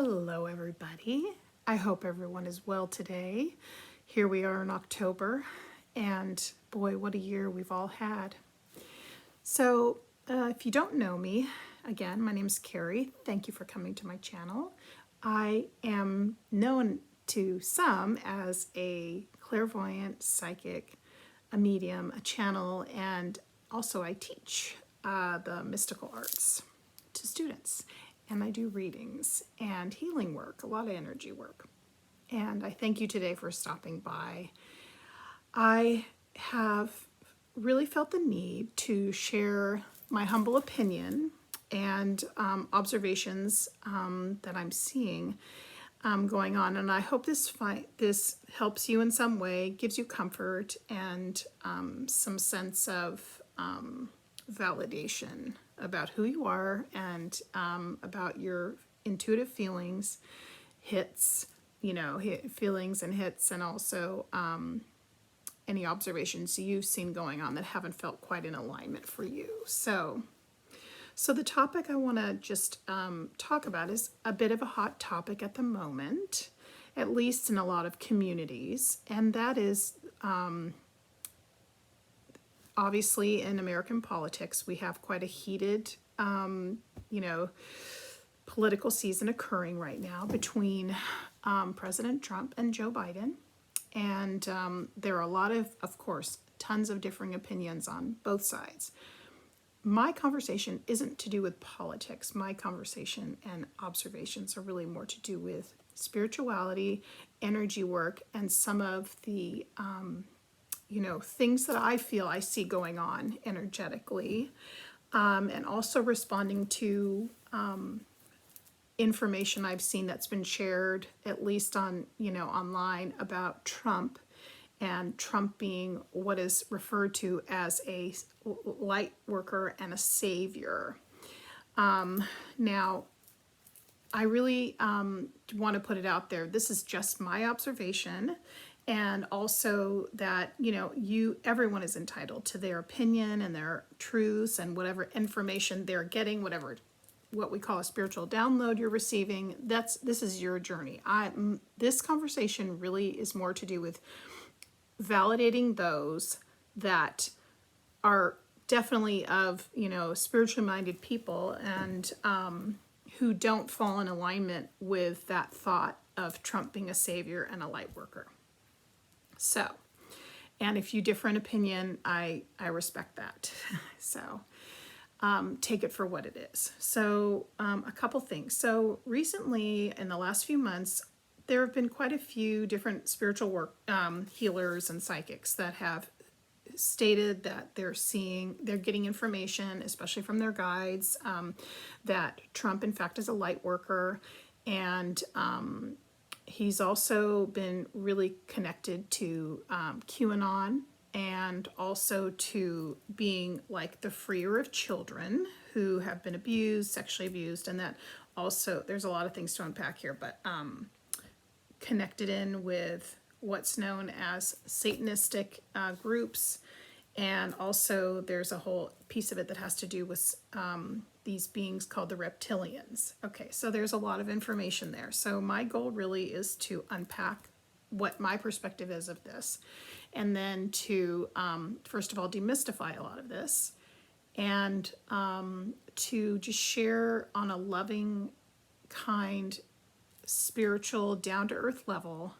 Hello, everybody. I hope everyone is well today. Here we are in October, and boy, what a year we've all had. So, if you don't know me, again, my name is Carrie. Thank you for coming to my channel. I am known to some as a clairvoyant, psychic, a medium, a channel, and also I teach the mystical arts to students. And I do readings and healing work, a lot of energy work. And I thank you today for stopping by. I have really felt the need to share my humble opinion and observations that I'm seeing going on. And I hope this helps you in some way, gives you comfort and some sense of validation about who you are and about your intuitive feelings, hits, feelings and hits, and also any observations you've seen going on that haven't felt quite in alignment for you. So the topic I want to just talk about is a bit of a hot topic at the moment, at least in a lot of communities, and that is obviously in American politics, we have quite a heated, political season occurring right now between President Trump and Joe Biden. And there are a lot of course, tons of differing opinions on both sides. My conversation isn't to do with politics. My conversation and observations are really more to do with spirituality, energy work, and some of the things that I feel I see going on energetically, and also responding to information I've seen that's been shared, at least on, online, about Trump, and Trump being what is referred to as a light worker and a savior. Now, I really want to put it out there. This is just my observation. And also that, everyone is entitled to their opinion and their truths and whatever information they're getting, what we call a spiritual download you're receiving. This is your journey. This conversation really is more to do with validating those that are definitely of, spiritually minded people and who don't fall in alignment with that thought of Trump being a savior and a light worker. So, and if you differ in opinion, I respect that. So, take it for what it is. So, a couple things. So, recently, in the last few months, there have been quite a few different spiritual work healers and psychics that have stated that they're getting information, especially from their guides, that Trump, in fact, is a light worker, and he's also been really connected to QAnon, and also to being like the freer of children who have been abused, sexually abused, and that also, there's a lot of things to unpack here, but connected in with what's known as Satanistic groups, and also there's a whole piece of it that has to do with these beings called the reptilians. Okay, so there's a lot of information there. So my goal really is to unpack what my perspective is of this, and then to first of all demystify a lot of this, and to just share on a loving, kind, spiritual, down-to-earth level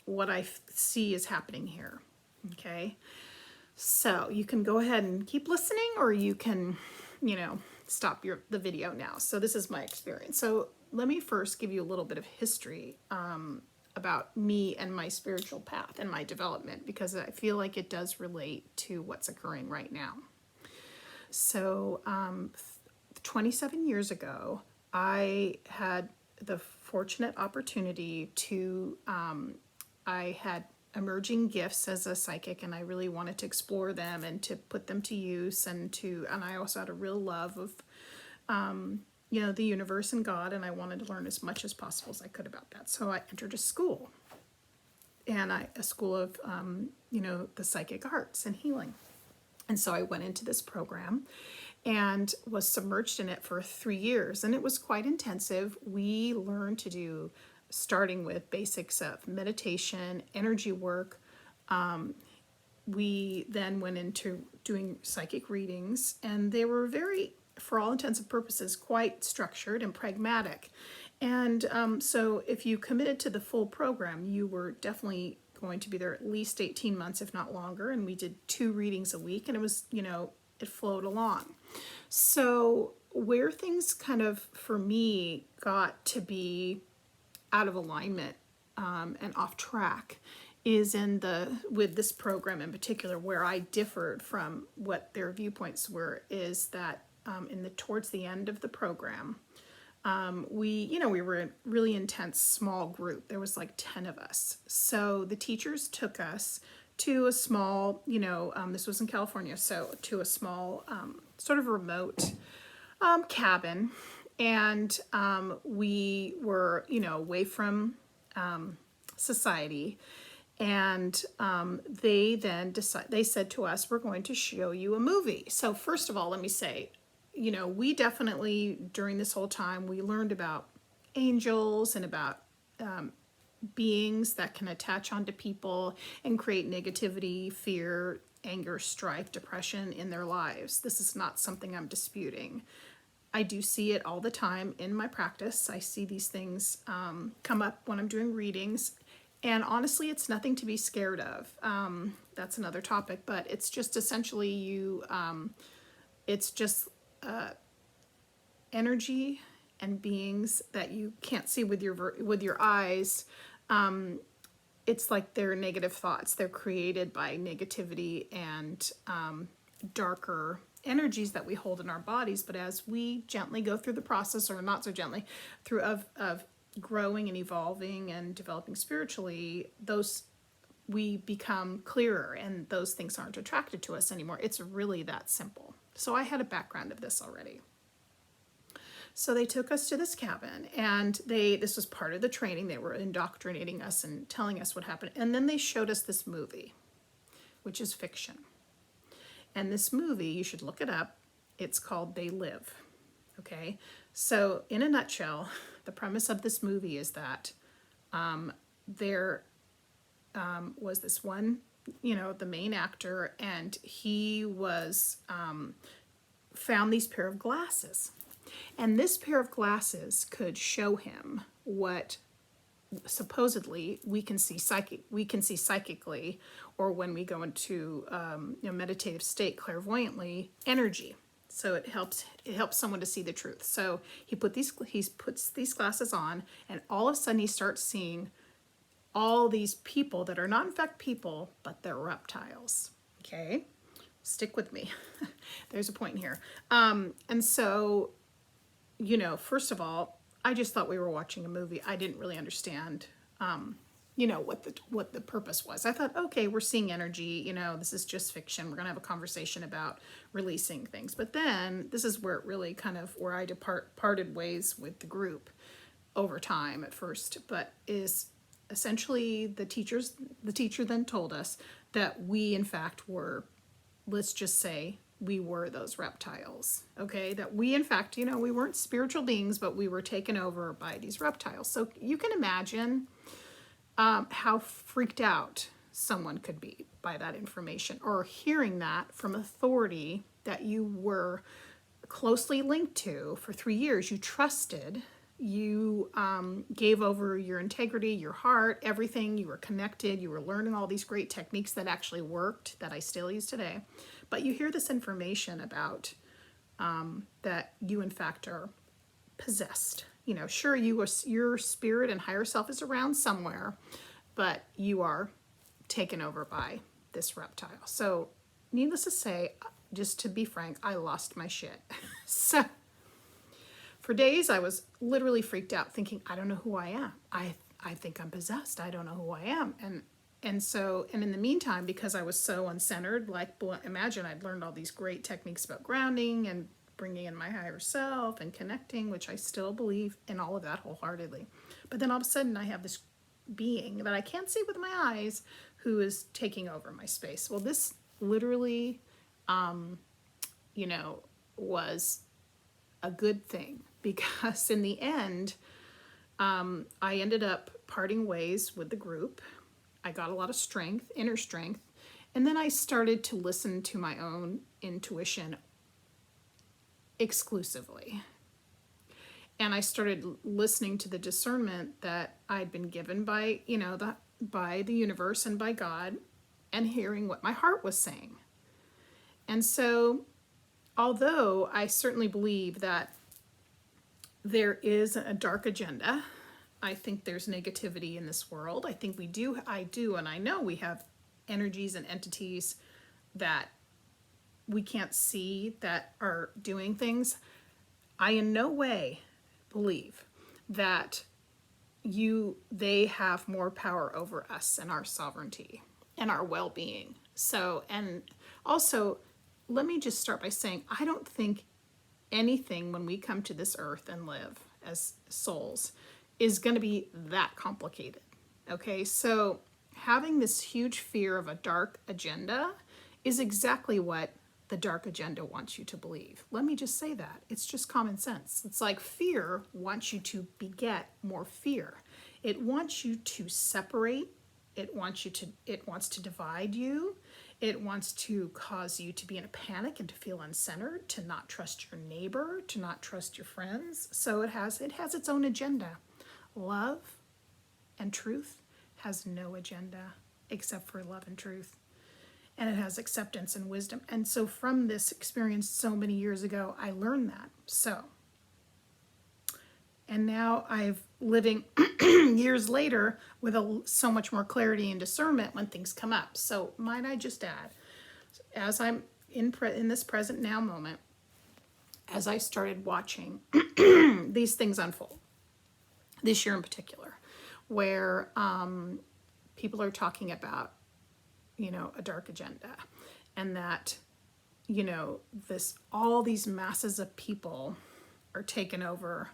what I see is happening here. Okay, so you can go ahead and keep listening, or you can stop the video now. So this is my experience. So let me first give you a little bit of history about me and my spiritual path and my development, because I feel like it does relate to what's occurring right now. So 27 years ago, I had the fortunate opportunity to, I had emerging gifts as a psychic, and I really wanted to explore them and to put them to use, and I also had a real love of the universe and God, and I wanted to learn as much as possible as I could about that. So I entered a school, and a school of the psychic arts and healing. And so I went into this program, and was submerged in it for 3 years. And it was quite intensive. We learned to do, starting with basics of meditation, energy work. We then went into doing psychic readings, and they were very, for all intents and purposes, quite structured and pragmatic. And so if you committed to the full program, you were definitely going to be there at least 18 months, if not longer. And we did 2 readings a week, and it was, it flowed along. So where things kind of, for me, got to be out of alignment and off track is with this program in particular, where I differed from what their viewpoints were, is that towards the end of the program, we were a really intense small group. There was like 10 of us. So the teachers took us to a small, this was in California, so to a small, sort of remote cabin. And we were, away from society. And they then they said to us, we're going to show you a movie. So first of all, let me say, we definitely, during this whole time, we learned about angels and about beings that can attach onto people and create negativity, fear, anger, strife, depression in their lives. This is not something I'm disputing. I do see it all the time in my practice. I see these things come up when I'm doing readings. And honestly, it's nothing to be scared of. That's another topic, but it's just essentially it's just energy and beings that you can't see with your eyes. It's like they're negative thoughts. They're created by negativity and darker energies that we hold in our bodies. But as we gently go through the process, or not so gently, through of growing and evolving and developing spiritually, we become clearer, and those things aren't attracted to us anymore. It's really that simple. So I had a background of this already. So they took us to this cabin, and this was part of the training. They were indoctrinating us and telling us what happened. And then they showed us this movie, which is fiction. And this movie, you should look it up. It's called They Live. Okay. So in a nutshell, the premise of this movie is that there was this one, the main actor, and he was found these pair of glasses. And this pair of glasses could show him what supposedly we can see psychically, or when we go into meditative state, clairvoyantly, energy. So it helps someone to see the truth. So he puts these glasses on, and all of a sudden he starts seeing all these people that are not in fact people, but they're reptiles. Okay, stick with me. There's a point here. And so, first of all, I just thought we were watching a movie. I didn't really understand, what the purpose was. I thought, okay, we're seeing energy, this is just fiction. We're going to have a conversation about releasing things. But then this is where it really where I parted ways with the group over time at first, but is essentially the teacher then told us that we in fact were, let's just say, we were those reptiles, okay? That we, in fact, we weren't spiritual beings, but we were taken over by these reptiles. So you can imagine how freaked out someone could be by that information, or hearing that from authority that you were closely linked to for 3 years. You trusted, you gave over your integrity, your heart, everything. You were connected. You were learning all these great techniques that actually worked, that I still use today. But you hear this information about that you, in fact, are possessed. Sure, your spirit and higher self is around somewhere, but you are taken over by this reptile. So, needless to say, just to be frank, I lost my shit. So, for days, I was literally freaked out, thinking, I don't know who I am. I think I'm possessed. I don't know who I am. And so in the meantime, because I was so uncentered, imagine I'd learned all these great techniques about grounding and bringing in my higher self and connecting, which I still believe in all of that wholeheartedly. But then all of a sudden I have this being that I can't see with my eyes who is taking over my space. Well, this literally, was a good thing, because in the end, I ended up parting ways with the group. I got a lot of strength, inner strength, and then I started to listen to my own intuition exclusively. And I started listening to the discernment that I'd been given by, by the universe and by God, and hearing what my heart was saying. And so, although I certainly believe that there is a dark agenda, I think there's negativity in this world. I do, and I know we have energies and entities that we can't see that are doing things. I in no way believe that they have more power over us and our sovereignty and our well-being. So, and also, let me just start by saying, I don't think anything when we come to this earth and live as souls is going to be that complicated. Okay, so having this huge fear of a dark agenda is exactly what the dark agenda wants you to believe. Let me just say that. It's just common sense. It's like fear wants you to beget more fear. It wants you to separate. It wants to divide you. It wants to cause you to be in a panic and to feel uncentered, to not trust your neighbor, to not trust your friends. So it has its own agenda. Love and truth has no agenda except for love and truth. And it has acceptance and wisdom. And so from this experience so many years ago, I learned that. And now I'm living years later with so much more clarity and discernment when things come up. So might I just add, as I'm in this present now moment, as I started watching these things unfold, this year in particular, where people are talking about, a dark agenda, and that, all these masses of people are taken over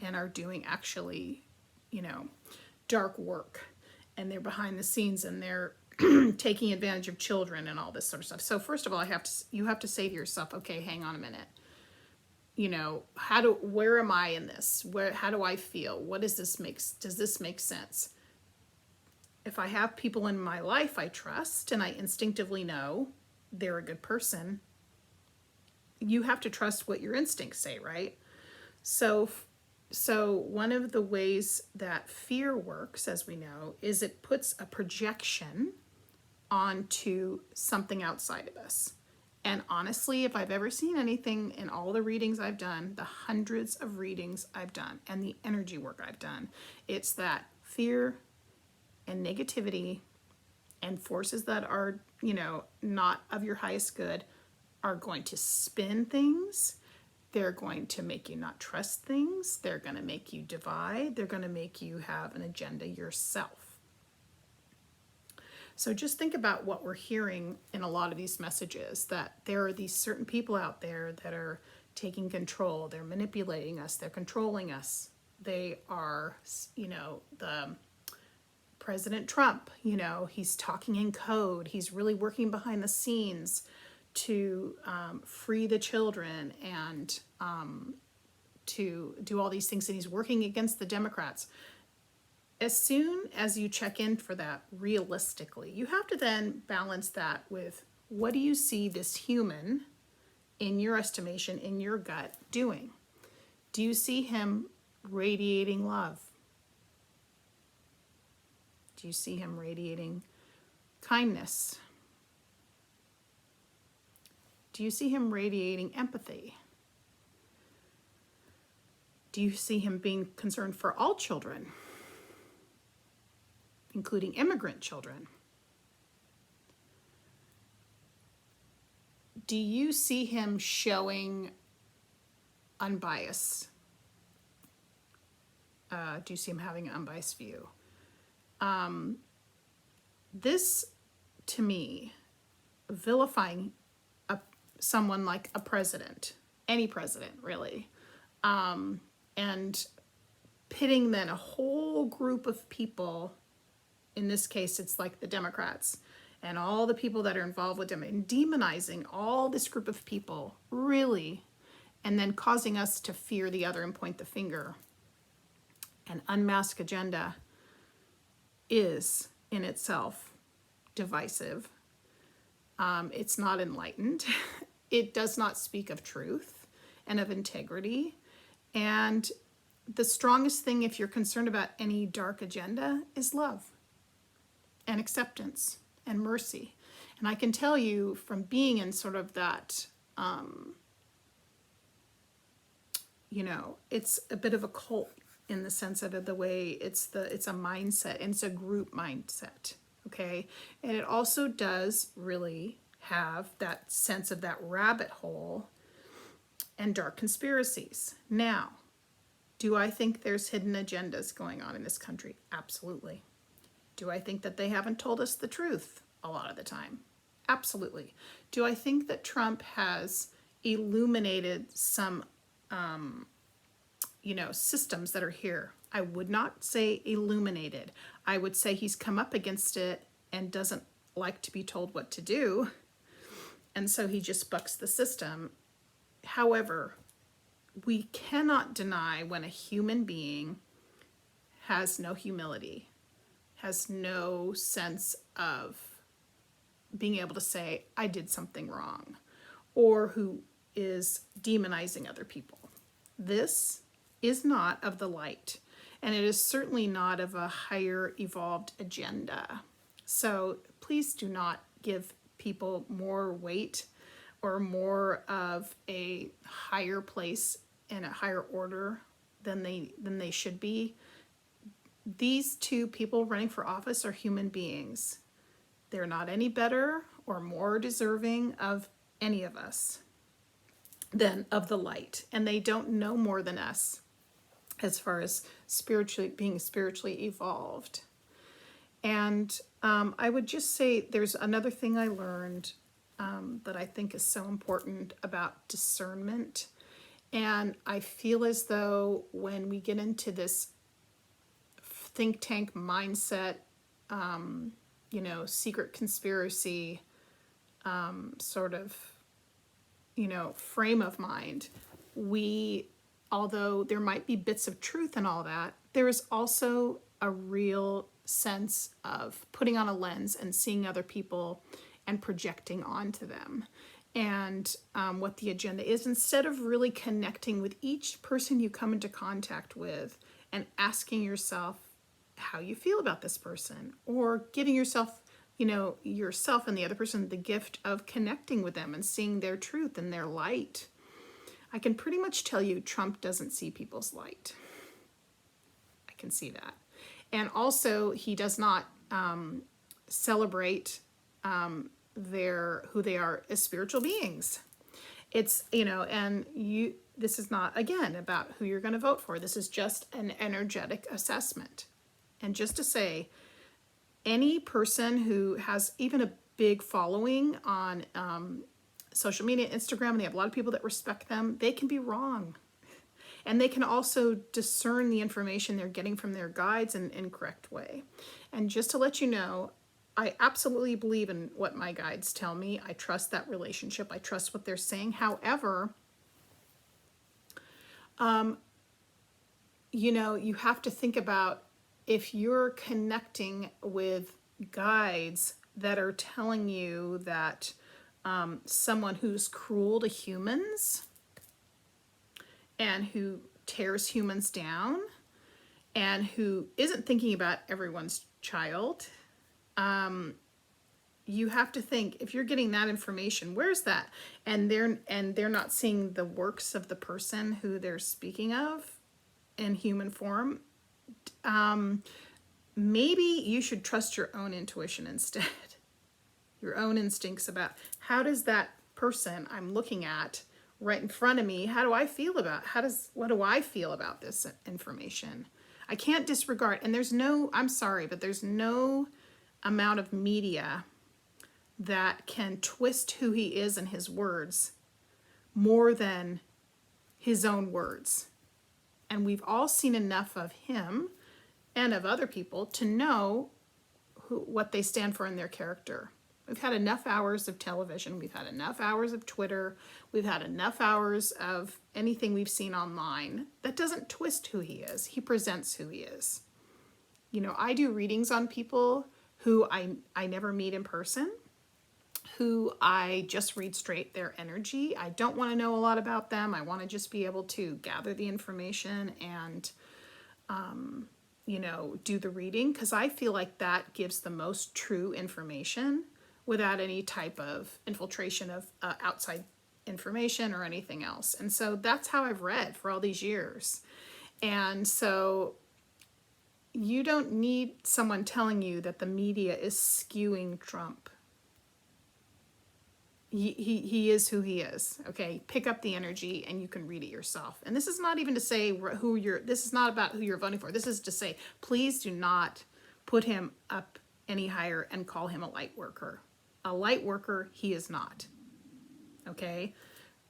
and are doing actually, dark work, and they're behind the scenes, and they're taking advantage of children and all this sort of stuff. So first of all, you have to say to yourself, okay, hang on a minute. Where am I in this? How do I feel? Does this make sense? If I have people in my life I trust and I instinctively know they're a good person, you have to trust what your instincts say, right? So one of the ways that fear works, as we know, is it puts a projection onto something outside of us. And honestly, if I've ever seen anything in all the readings I've done, the hundreds of readings I've done, and the energy work I've done, it's that fear and negativity and forces that are, not of your highest good are going to spin things. They're going to make you not trust things. They're going to make you divide. They're going to make you have an agenda yourself. So just think about what we're hearing in a lot of these messages, that there are these certain people out there that are taking control. They're manipulating us. They're controlling us. They are, the President Trump, he's talking in code. He's really working behind the scenes to free the children and to do all these things. And he's working against the Democrats. As soon as you check in for that realistically, you have to then balance that with, what do you see this human, in your estimation, in your gut, doing? Do you see him radiating love? Do you see him radiating kindness? Do you see him radiating empathy? Do you see him being concerned for all children, including immigrant children? Do you see him showing unbiased? Do you see him having an unbiased view? This, to me, vilifying someone like a president, any president really, and pitting then a whole group of people, in this case it's like the Democrats, and all the people that are involved with him, and demonizing all this group of people, really, and then causing us to fear the other and point the finger. An unmasked agenda is in itself divisive. It's not enlightened. It does not speak of truth and of integrity. And the strongest thing, if you're concerned about any dark agenda, is love and acceptance and mercy. And I can tell you from being in sort of that, it's a bit of a cult in the sense of the way it's a mindset, and it's a group mindset. Okay. And it also does really have that sense of that rabbit hole and dark conspiracies. Now, do I think there's hidden agendas going on in this country? Absolutely. Do I think that they haven't told us the truth a lot of the time? Absolutely. Do I think that Trump has illuminated some, systems that are here? I would not say illuminated. I would say he's come up against it and doesn't like to be told what to do. And so he just bucks the system. However, we cannot deny when a human being has no humility, has no sense of being able to say, I did something wrong, or who is demonizing other people. This is not of the light, and it is certainly not of a higher evolved agenda. So please do not give people more weight or more of a higher place and a higher order than they should be. These two people running for office are human beings. They're not any better or more deserving of any of us than of the light, and they don't know more than us as far as being spiritually evolved. And I would just say there's another thing I learned that I think is so important about discernment. And I feel as though when we get into this think tank mindset, secret conspiracy sort of, frame of mind, although there might be bits of truth and all that, there is also a real sense of putting on a lens and seeing other people and projecting onto them. And what the agenda is, instead of really connecting with each person you come into contact with and asking yourself how you feel about this person, or giving yourself and the other person the gift of connecting with them and seeing their truth and their light. I can pretty much tell you Trump doesn't see people's light. I can see that. And also he does not celebrate who they are as spiritual beings. It's, this is not, again, about who you're going to vote for. This is just an energetic assessment. And just to say, any person who has even a big following on social media, Instagram, and they have a lot of people that respect them, they can be wrong. And they can also discern the information they're getting from their guides in an incorrect way. And just to let you know, I absolutely believe in what my guides tell me. I trust that relationship. I trust what they're saying. However, you have to think about if you're connecting with guides that are telling you that someone who's cruel to humans and who tears humans down and who isn't thinking about everyone's child, you have to think, if you're getting that information, where's that? And they're not seeing the works of the person who they're speaking of in human form. Maybe you should trust your own intuition instead. Your own instincts about how does that person I'm looking at right in front of me, what do I feel about this information? I can't disregard, and I'm sorry, but there's no amount of media that can twist who he is and his words more than his own words. And we've all seen enough of him and of other people to know what they stand for in their character. We've had enough hours of television. We've had enough hours of Twitter. We've had enough hours of anything we've seen online. That doesn't twist who he is. He presents who he is. You know, I do readings on people who I never meet in person, who I just read straight their energy. I don't want to know a lot about them. I want to just be able to gather the information and, you know, do the reading, because I feel like that gives the most true information without any type of infiltration of outside information or anything else. And so that's how I've read for all these years. And so you don't need someone telling you that the media is skewing Trump. He is who he is. Okay, pick up the energy and you can read it yourself. And this is not even to say this is not about who you're voting for. This is to say, please do not put him up any higher and call him a light worker. A light worker, he is not. Okay,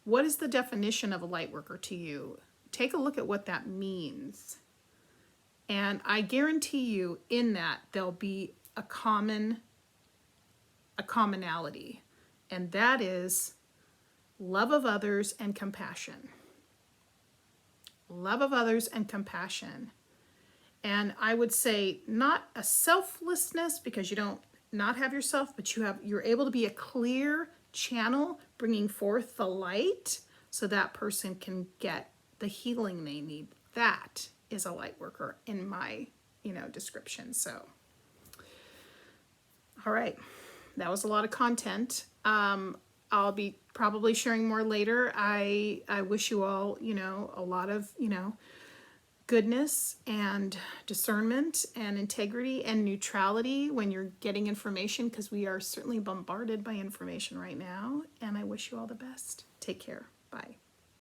what is the definition of a light worker to you? Take a look at what that means. And I guarantee you in that there'll be a commonality. And that is love of others and compassion. Love of others and compassion. And I would say not a selflessness, because you don't not have yourself, but you're able to be a clear channel bringing forth the light so that person can get the healing they need. That is a light worker in my, description. So, all right. That was a lot of content. I'll be probably sharing more later. I wish you all, a lot of, goodness and discernment and integrity and neutrality when you're getting information, because we are certainly bombarded by information right now. And I wish you all the best. Take care. Bye.